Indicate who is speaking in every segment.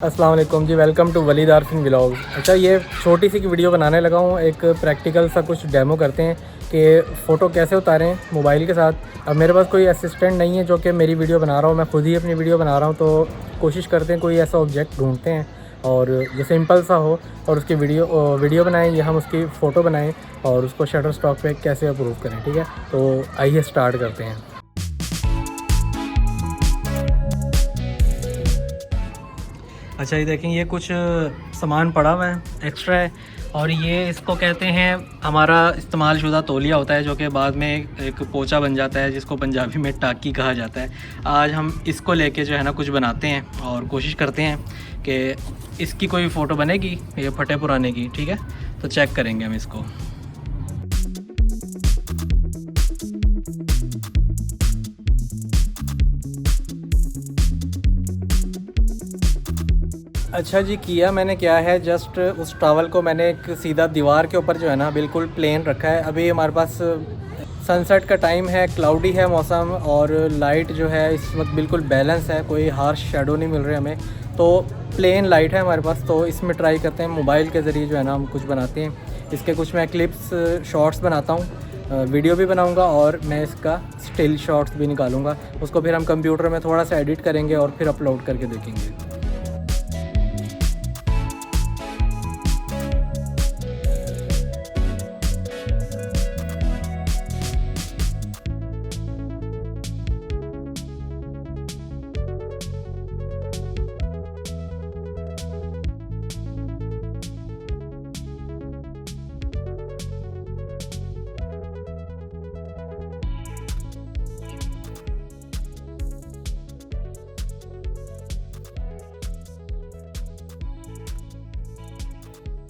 Speaker 1: अस्सलाम वालेकुम जी, welcome to Waleed Arfin vlogs. अच्छा, ये छोटी सी की वीडियो बनाने लगा हूँ। एक प्रैक्टिकल सा कुछ डेमो करते हैं कि फ़ोटो कैसे उतारें मोबाइल के साथ। अब मेरे पास कोई असिस्टेंट नहीं है जो कि मेरी वीडियो बना रहा हूँ, मैं खुद ही अपनी वीडियो बना रहा हूँ। तो कोशिश करते हैं कोई ऐसा ऑब्जेक्ट ढूंढते हैं और जो सिंपल सा हो और उसकी वीडियो बनाएँ या हम उसकी फ़ोटो बनाएँ और उसको शटर स्टॉक पे कैसे अप्रूव करें। ठीक है, तो आइए स्टार्ट करते हैं। अच्छा, ये देखें, ये कुछ सामान पड़ा हुआ है, एक्स्ट्रा है। और ये इसको कहते हैं, हमारा इस्तेमाल शुदा तौलिया होता है जो कि बाद में एक पोचा बन जाता है, जिसको पंजाबी में टाकी कहा जाता है। आज हम इसको लेके जो है ना कुछ बनाते हैं और कोशिश करते हैं कि इसकी कोई फ़ोटो बनेगी ये फटे पुराने की। ठीक है, तो चेक करेंगे हम इसको। अच्छा जी, किया मैंने क्या है, जस्ट उस टॉवल को मैंने एक सीधा दीवार के ऊपर जो है ना बिल्कुल प्लेन रखा है। अभी हमारे पास सनसेट का टाइम है, क्लाउडी है मौसम, और लाइट जो है इस वक्त बिल्कुल बैलेंस है, कोई हार्श शेडो नहीं मिल रही हमें। तो प्लेन लाइट है हमारे पास, तो इसमें ट्राई करते हैं मोबाइल के ज़रिए जो है ना हम कुछ बनाते हैं। इसके कुछ मैं क्लिप्स शॉर्ट्स बनाता हूँ, वीडियो भी बनाऊंगा और मैं इसका स्टिल शॉट्स भी निकालूंगा। उसको फिर हम कंप्यूटर में थोड़ा सा एडिट करेंगे और फिर अपलोड करके देखेंगे।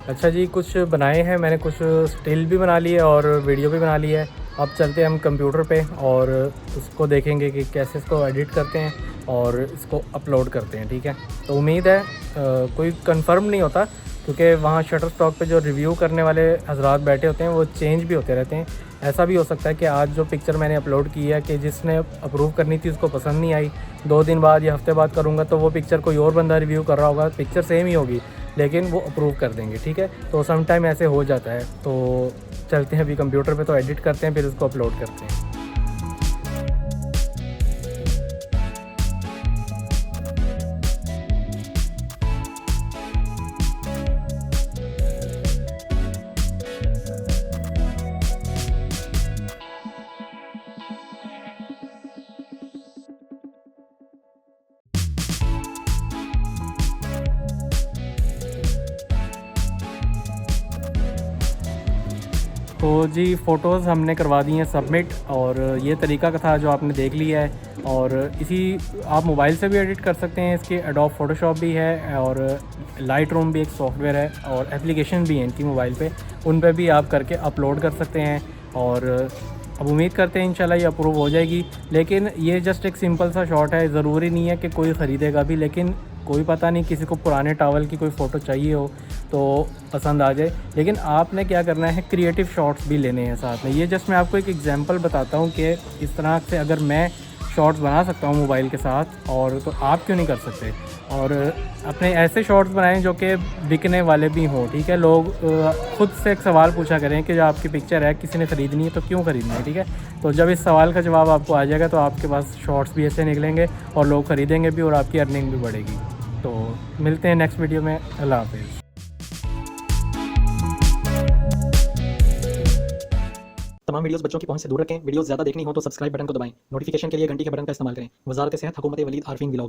Speaker 1: अच्छा जी, कुछ बनाए हैं मैंने, कुछ स्टिल भी बना लिए और वीडियो भी बना ली है। अब चलते हैं हम कंप्यूटर पे और उसको देखेंगे कि कैसे इसको एडिट करते हैं और इसको अपलोड करते हैं। ठीक है, तो उम्मीद है कोई कंफर्म नहीं होता, क्योंकि वहाँ शटर स्टॉक पे जो रिव्यू करने वाले हजरात बैठे होते हैं वो चेंज भी होते रहते हैं। ऐसा भी हो सकता है कि आज जो पिक्चर मैंने अपलोड की है कि जिसने अप्रूव करनी थी उसको पसंद नहीं आई, 2 दिन बाद या हफ्ते बाद करूँगा तो वो पिक्चर कोई और बंदा रिव्यू कर रहा होगा, पिक्चर सेम ही होगी लेकिन वो अप्रूव कर देंगे। ठीक है, तो सम टाइम ऐसे हो जाता है। तो चलते हैं अभी कंप्यूटर पे, तो एडिट करते हैं फिर उसको अपलोड करते हैं। तो जी, फ़ोटोज़ हमने करवा दी हैं सबमिट, और ये तरीका का था जो आपने देख लिया है। और इसी आप मोबाइल से भी एडिट कर सकते हैं, इसके एडोब फ़ोटोशॉप भी है और लाइट रूम भी एक सॉफ्टवेयर है और एप्लीकेशन भी है इनकी मोबाइल पे, उन पे भी आप करके अपलोड कर सकते हैं। और अब उम्मीद करते हैं इंशाल्लाह ये अप्रूव हो जाएगी। लेकिन ये जस्ट एक सिंपल सा शॉट है, ज़रूरी नहीं है कि कोई ख़रीदेगा भी, लेकिन कोई पता नहीं किसी को पुराने टॉवल की कोई फ़ोटो चाहिए हो तो पसंद आ जाए। लेकिन आपने क्या करना है, क्रिएटिव शॉट्स भी लेने हैं साथ में। ये जस्ट मैं आपको एक एग्जांपल बताता हूँ कि इस तरह से अगर मैं शॉट्स बना सकता हूँ मोबाइल के साथ, और तो आप क्यों नहीं कर सकते। और अपने ऐसे शॉट्स बनाएं जो कि बिकने वाले भी हों। ठीक है, लोग खुद से एक सवाल पूछा करें कि जो आपकी पिक्चर है किसी ने ख़रीदनी है तो क्यों ख़रीदनी है। ठीक है, तो जब इस सवाल का जवाब आपको आ जाएगा तो आपके पास शॉट्स भी ऐसे निकलेंगे और लोग ख़रीदेंगे भी और आपकी अर्निंग भी बढ़ेगी। तो मिलते हैं नेक्स्ट वीडियो में। अल्लाह हाफ़िज़।
Speaker 2: तमाम वीडियोस बच्चों की पहुंच से दूर रखें। वीडियोस ज़्यादा देखनी हो तो सब्सक्राइब बटन को दबाएं। नोटिफिकेशन के लिए घंटी के बटन का इस्तेमाल करें। वज़ारत सेहत, हुकूमत वलीद आरफीन व्लॉग्स।